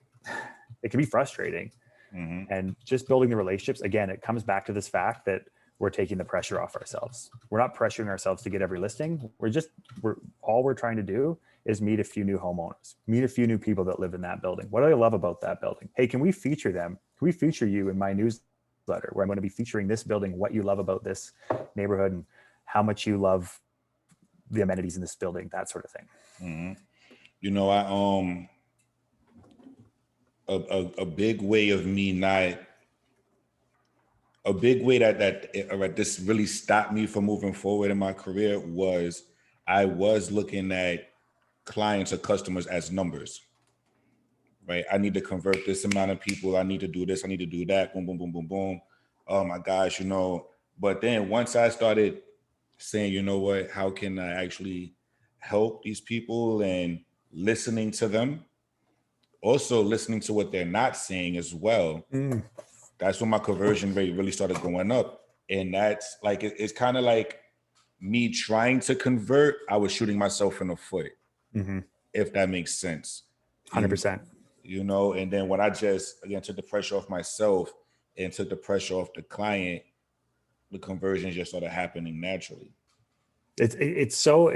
can be frustrating. Mm-hmm. And just building the relationships, again, it comes back to this fact that we're taking the pressure off ourselves. We're not pressuring ourselves to get every listing. All we're trying to do is meet a few new homeowners, meet a few new people that live in that building. What do I love about that building? Hey, can we feature them? Can we feature you in my newsletter where I'm going to be featuring this building, what you love about this neighborhood and how much you love the amenities in this building, that sort of thing. Mm-hmm. You know, a big way of me not, a big way that this really stopped me from moving forward in my career was I was looking at clients or customers as numbers, right? I need to convert this amount of people. I need to do this. I need to do that. Boom, boom, boom, boom, boom. Oh my gosh, you know. But then once I started saying, you know what, how can I actually help these people and listening to them, also listening to what they're not saying as well. That's when my conversion rate really started going up. And that's like, it's kind of like me trying to convert, I was shooting myself in the foot, if that makes sense. 100%. You know, and then when I just, again, took the pressure off myself and took the pressure off the client, the conversions just started happening naturally. It's so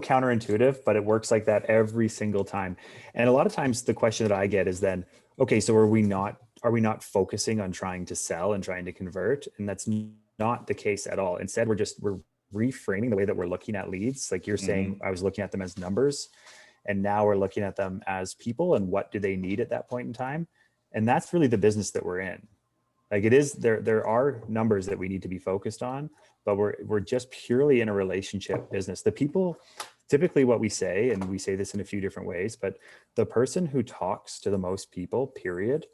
counterintuitive, but it works like that every single time. And a lot of times the question that I get is then, okay, so are we not focusing on trying to sell and trying to convert? And that's not the case at all. Instead, we're reframing the way that we're looking at leads. Like you're saying, I was looking at them as numbers, and now we're looking at them as people and what do they need at that point in time. And that's really the business that we're in. Like it is, there are numbers that we need to be focused on, but we're just purely in a relationship business. The people, typically what we say, and we say this in a few different ways, but the person who talks to the most people, period,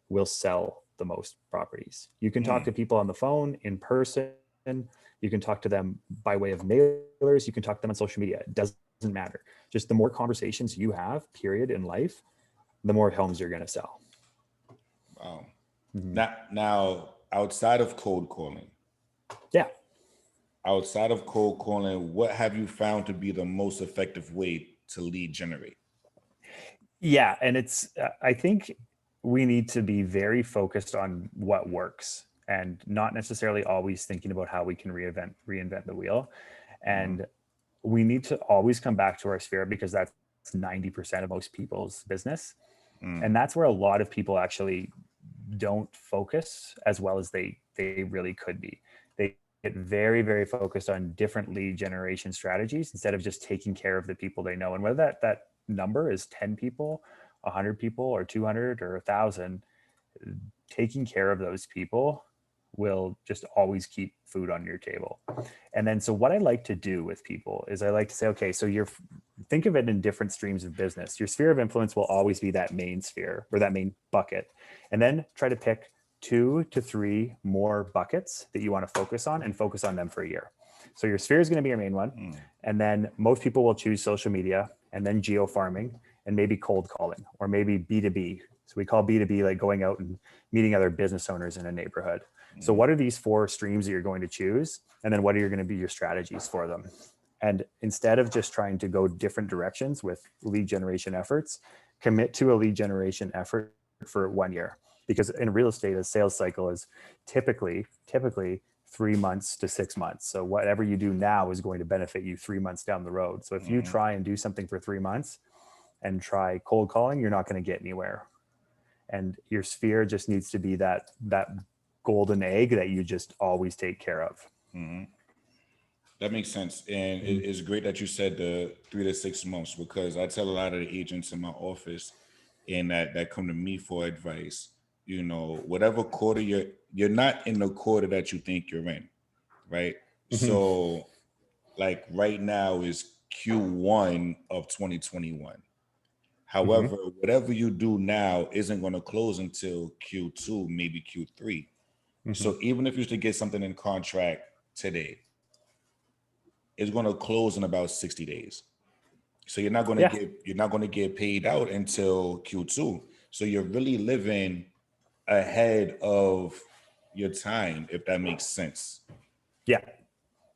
will sell the most properties. You can talk to people on the phone, in person, you can talk to them by way of mailers, you can talk to them on social media. It doesn't matter. Just the more conversations you have, period, in life, the more homes you're going to sell. Wow. Now, outside of cold calling, what have you found to be the most effective way to lead generate? Yeah. And I think we need to be very focused on what works and not necessarily always thinking about how we can reinvent the wheel. And we need to always come back to our sphere because that's 90% of most people's business. And that's where a lot of people actually don't focus as well as they really could be. They get very, very focused on different lead generation strategies instead of just taking care of the people they know. And whether that number is 10 people, 100 people, or 200 or 1,000, taking care of those people will just always keep food on your table. And then, so what I like to do with people is I like to say, okay, so think of it in different streams of business. Your sphere of influence will always be that main sphere or that main bucket. And then try to pick 2 to 3 more buckets that you want to focus on and focus on them for a year. So your sphere is going to be your main one. And then most people will choose social media and then geo farming and maybe cold calling or maybe B2B. So we call B2B like going out and meeting other business owners in a neighborhood. So what are these 4 streams that you're going to choose? And then what are going to be your strategies for them? And instead of just trying to go different directions with lead generation efforts, commit to a lead generation effort for 1 year. Because in real estate, a sales cycle is typically 3 months to 6 months. So whatever you do now is going to benefit you 3 months down the road. So if you try and do something for 3 months and try cold calling, you're not going to get anywhere. And your sphere just needs to be that golden egg that you just always take care of. That makes sense. And it's great that you said the 3 to 6 months, because I tell a lot of the agents in my office and that come to me for advice, you know, whatever quarter you're not in the quarter that you think you're in, right? So like right now is Q1 of 2021. However, whatever you do now isn't going to close until Q2, maybe Q3. So even if you should get something in contract today, it's going to close in about 60 days. So you're not going to get paid out until Q2. So you're really living ahead of your time, if that makes sense. Yeah.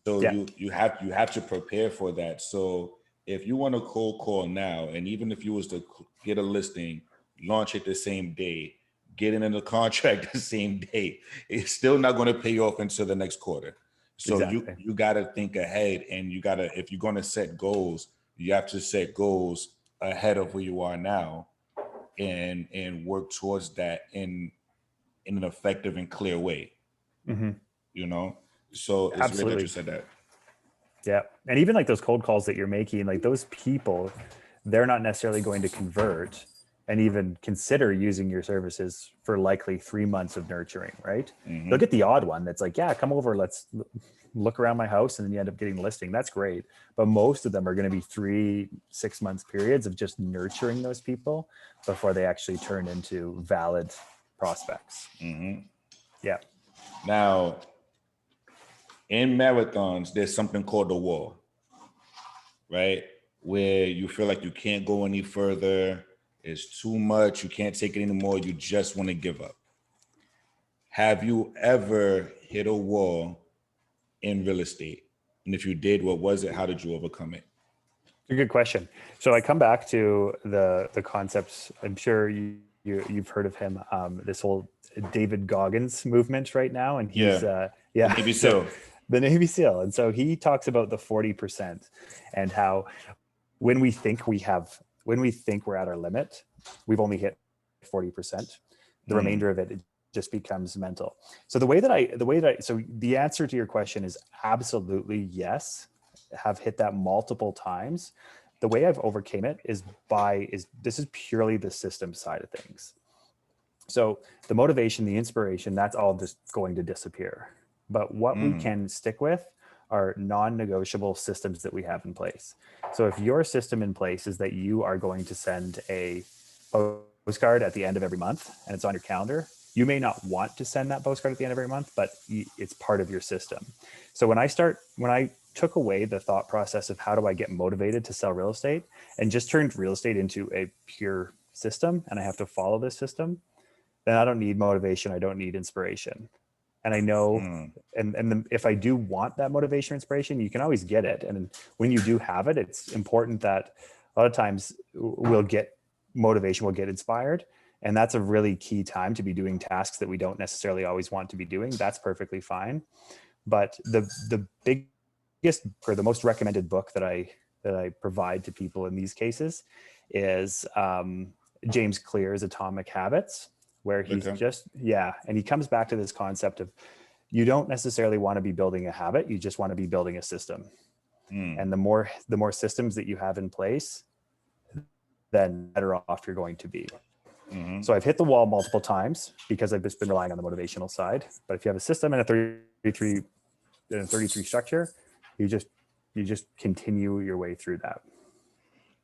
So you have to prepare for that. So if you want to cold call now, and even if you was to get a listing, launch it the same day, get in the contract the same day, it's still not going to pay off until the next quarter. So you got to think ahead, and you got to, if you're going to set goals, you have to set goals ahead of where you are now, and work towards that in an effective and clear way. You know, so it's great that you said that. Yeah. And even like those cold calls that you're making, like those people, they're not necessarily going to convert and even consider using your services for likely 3 months of nurturing, right? They'll get the odd one that's like, yeah, come over, let's look around my house, and then you end up getting a listing. That's great. But most of them are going to be 3-6 months periods of just nurturing those people before they actually turn into valid prospects. Yeah. Now, in marathons, there's something called the wall, right? Where you feel like you can't go any further. It's too much. You can't take it anymore. You just want to give up. Have you ever hit a wall in real estate? And if you did, what was it? How did you overcome it? A good question. So I come back to the concepts. I'm sure you've heard of him. This whole David Goggins movement right now, and he's The Navy SEAL. The Navy SEAL, and so he talks about the 40% and how when we think we're at our limit, we've only hit 40%. The remainder of it just becomes mental. So so the answer to your question is absolutely yes. Have hit that multiple times. The way I've overcame it is this is purely the system side of things. So the motivation, the inspiration, that's all just going to disappear. But what we can stick with are non-negotiable systems that we have in place. So if your system in place is that you are going to send a postcard at the end of every month and it's on your calendar, you may not want to send that postcard at the end of every month, but it's part of your system. So when I took away the thought process of how do I get motivated to sell real estate and just turned real estate into a pure system, and I have to follow this system, then I don't need motivation. I don't need inspiration. And I know, if I do want that motivation or inspiration, you can always get it. And when you do have it, it's important that a lot of times we'll get motivation, we'll get inspired. And that's a really key time to be doing tasks that we don't necessarily always want to be doing. That's perfectly fine. But the biggest or the most recommended book that I provide to people in these cases is James Clear's Atomic Habits, where he's and he comes back to this concept of you don't necessarily want to be building a habit, you just want to be building a system. And the more systems that you have in place, then better off you're going to be. Mm-hmm. So I've hit the wall multiple times because I've just been relying on the motivational side. But if you have a system and a 33 structure, you just continue your way through that.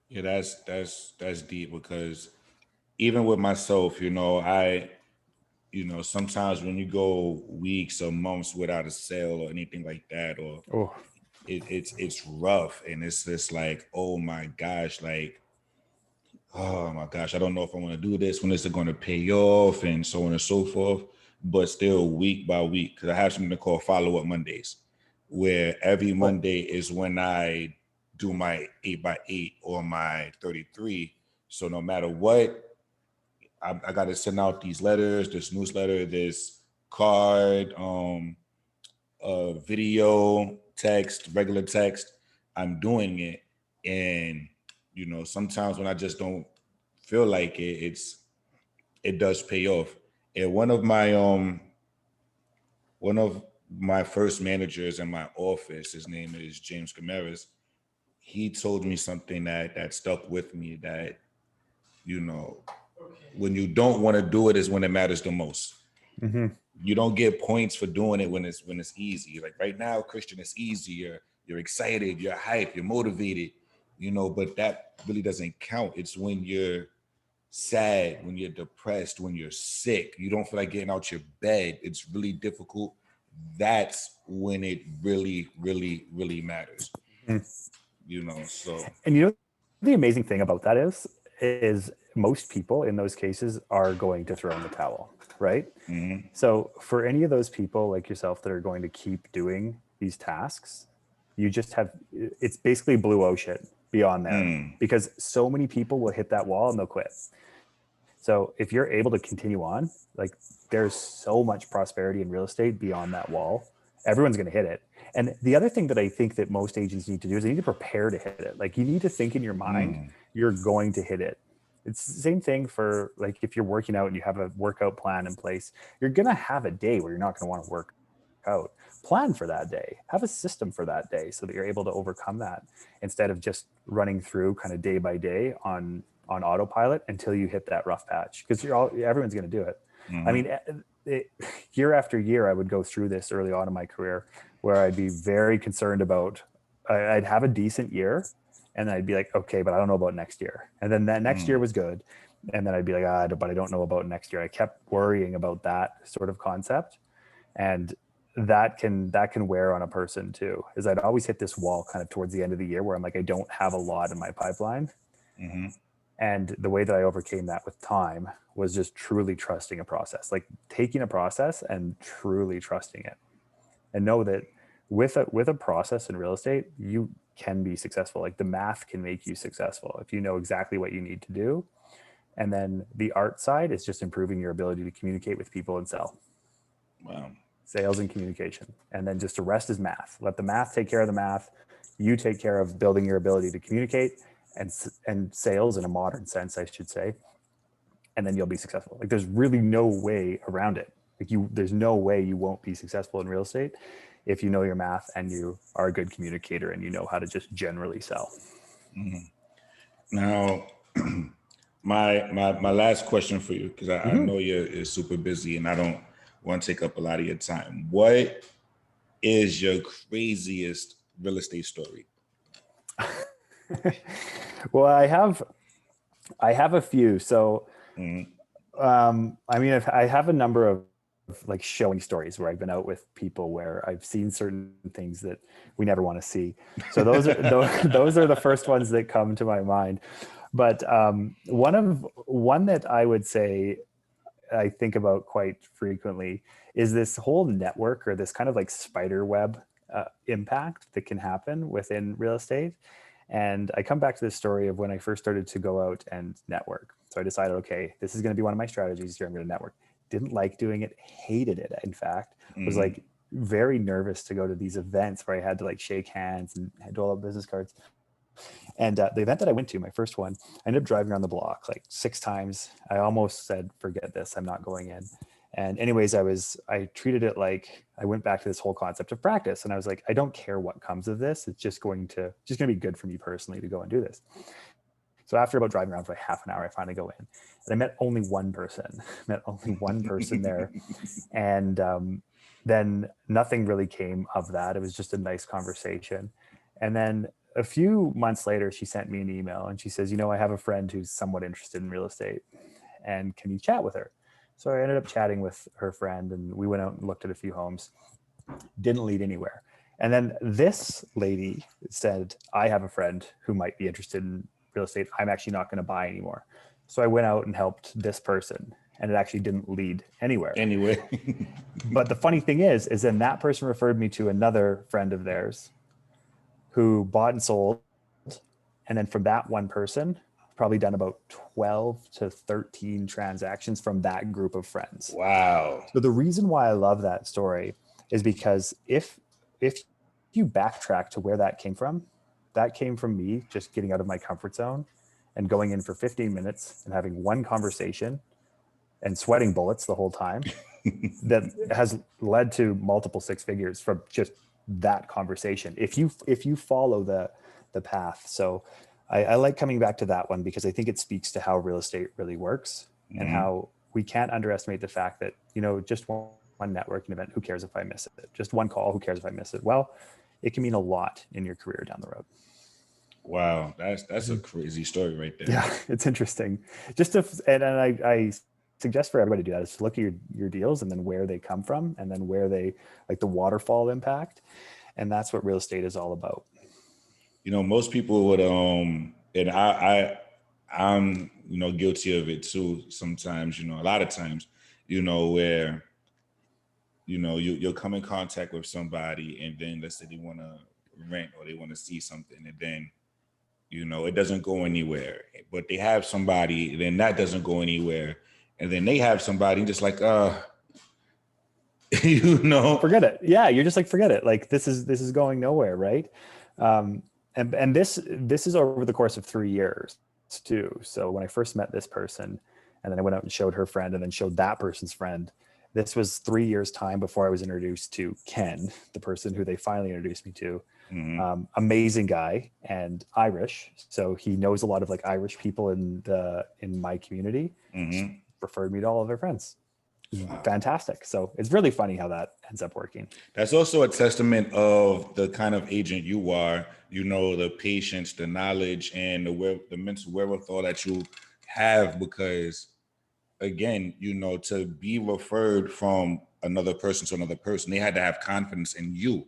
Yeah, that's deep because even with myself, sometimes when you go weeks or months without a sale or anything like that, or Oh, it's rough, and it's just like, oh my gosh, I don't know if I want to do this, when is it going to pay off, and so on and so forth. But still, week by week, because I have something called follow-up Mondays, where every Monday is when I do my 8x8 or my 33. So no matter what, I got to send out these letters, this newsletter, this card, video, text, regular text. I'm doing it, and sometimes when I just don't feel like it, it does pay off. And one of my first managers in my office, his name is James Camaras. He told me something that stuck with me, that you know when you don't want to do it is when it matters the most. mm-hmm. You don't get points for doing it when it's easy. Like right now, Christian, it's easy. You're excited, you're hyped, you're motivated, but that really doesn't count. It's when you're sad, when you're depressed, when you're sick, you don't feel like getting out your bed, it's really difficult. That's when it really, really, really matters. So And the amazing thing about that is most people in those cases are going to throw in the towel, right? mhm. So for any of those people like yourself that are going to keep doing these tasks, it's basically blue ocean beyond there, because so many people will hit that wall and they'll quit. So if you're able to continue on, like, there's so much prosperity in real estate beyond that wall. Everyone's going to hit it. And the other thing that I think that most agents need to do is they need to prepare to hit it. Like, you need to think in your mind, you're going to hit it. It's the same thing for, like, if you're working out and you have a workout plan in place, you're going to have a day where you're not going to want to work out. Plan for that day, have a system for that day so that you're able to overcome that, instead of just running through kind of day by day on autopilot until you hit that rough patch, because everyone's going to do it. I mean, year after year, I would go through this early on in my career where I'd be very concerned about, I'd have a decent year and I'd be like, okay, but I don't know about next year. And then that next year was good. And then I'd be like, but I don't know about next year. I kept worrying about that sort of concept. And that can wear on a person too, is I'd always hit this wall kind of towards the end of the year where I'm like, I don't have a lot in my pipeline. And the way that I overcame that with time was just truly trusting a process, like taking a process and truly trusting it, and know that with a process in real estate, you can be successful. Like, the math can make you successful if you know exactly what you need to do. And then the art side is just improving your ability to communicate with people and sell. Wow. Sales and communication. And then just the rest is math. Let the math take care of the math. You take care of building your ability to communicate and sales in a modern sense, I should say. And then you'll be successful. Like, there's really no way around it. Like, there's no way you won't be successful in real estate if you know your math and you are a good communicator and you know how to just generally sell. Now, my last question for you, because I know you're super busy and I don't want to take up a lot of your time. What is your craziest real estate story? Well, I have a few. So, I mean, I have a number of like showing stories where I've been out with people where I've seen certain things that we never want to see. So those are the first ones that come to my mind. But one that I would say I think about quite frequently is this whole network, or this kind of like spider web impact that can happen within real estate. And I come back to this story of when I first started to go out and network. So I decided, okay, this is going to be one of my strategies here. I'm going to network. Didn't like doing it, hated it. In fact, was like very nervous to go to these events where I had to like shake hands and do all the business cards. And the event that I went to, my first one, I ended up driving around the block like 6 times. I almost said, forget this, I'm not going in. And anyways, I treated it like I went back to this whole concept of practice. And I was like, I don't care what comes of this. It's just going to be good for me personally to go and do this. So after about driving around for like half an hour, I finally go in, and I met only one person. There, and then nothing really came of that. It was just a nice conversation, and then a few months later, she sent me an email, and she says, I have a friend who's somewhat interested in real estate, and can you chat with her? So I ended up chatting with her friend, and we went out and looked at a few homes. Didn't lead anywhere. And then this lady said, I have a friend who might be interested in real estate. I'm actually not going to buy anymore. So I went out and helped this person, and it actually didn't lead anywhere. Anyway. But the funny thing is then that person referred me to another friend of theirs who bought and sold. And then from that one person, probably done about 12 to 13 transactions from that group of friends. Wow. So the reason why I love that story is because if you backtrack to where that came from me just getting out of my comfort zone and going in for 15 minutes and having one conversation and sweating bullets the whole time that has led to multiple six figures from just that conversation. If you follow the path. So I like coming back to that one because I think it speaks to how real estate really works and how we can't underestimate the fact that, just one networking event, who cares if I miss it? Just one call, who cares if I miss it? Well, it can mean a lot in your career down the road. Wow, that's a crazy story right there. Yeah, it's interesting. And I suggest for everybody to do that is to look at your deals and then where they come from and then where they like the waterfall impact. And that's what real estate is all about. Most people would and I'm guilty of it too sometimes, a lot of times, where you'll come in contact with somebody and then let's say they want to rent or they want to see something and then it doesn't go anywhere, but they have somebody, then that doesn't go anywhere, and then they have somebody just like forget it. Yeah, you're just like, forget it. Like this is going nowhere, right? And this is over the course of 3 years too. So when I first met this person, and then I went out and showed her friend, and then showed that person's friend. This was 3 years time before I was introduced to Ken, the person who they finally introduced me to. Amazing guy and Irish, so he knows a lot of like Irish people in my community. Referred me to all of their friends. Wow. Fantastic. So it's really funny how that ends up working. That's also a testament of the kind of agent you are, the patience, the knowledge, and the mental wherewithal that you have, because again, to be referred from another person to another person, they had to have confidence in you.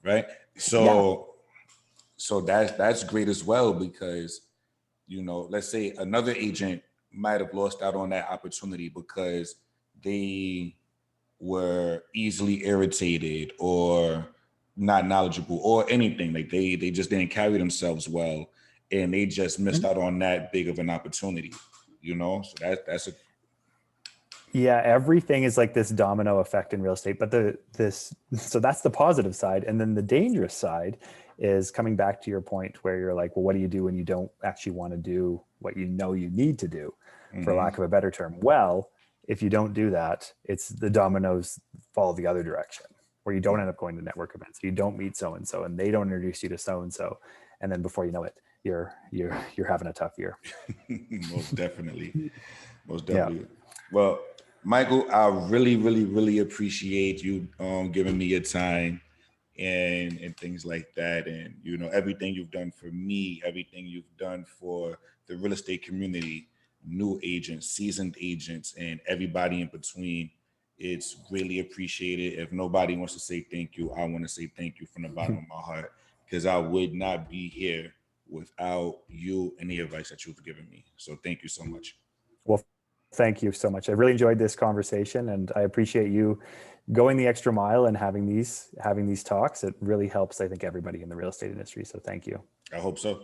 Right. So that's great as well, because, let's say another agent might have lost out on that opportunity because they were easily irritated or not knowledgeable or anything. Like they just didn't carry themselves well, and they just missed out on that big of an opportunity, So that's a Yeah, everything is like this domino effect in real estate, but so that's the positive side. And then the dangerous side is coming back to your point where you're like, well, what do you do when you don't actually want to do what you need to do, for lack of a better term? Well, if you don't do that, it's the dominoes fall the other direction, where you don't end up going to network events. You don't meet so-and-so, and they don't introduce you to so-and-so. And then before you know it, you're having a tough year. Most definitely. Yeah. Well, Michael, I really, really, really appreciate you giving me your time and things like that. And, everything you've done for me, everything you've done for the real estate community, new agents, seasoned agents, and everybody in between. It's really appreciated. If nobody wants to say thank you, I want to say thank you from the bottom of my heart, because I would not be here without you and the advice that you've given me. So thank you so much. Well, thank you so much. I really enjoyed this conversation, and I appreciate you going the extra mile and having these talks. It really helps, I think, everybody in the real estate industry. So thank you. I hope so.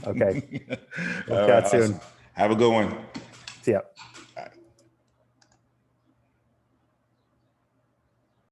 Okay. We'll chat soon. Awesome. Have a good one. See ya.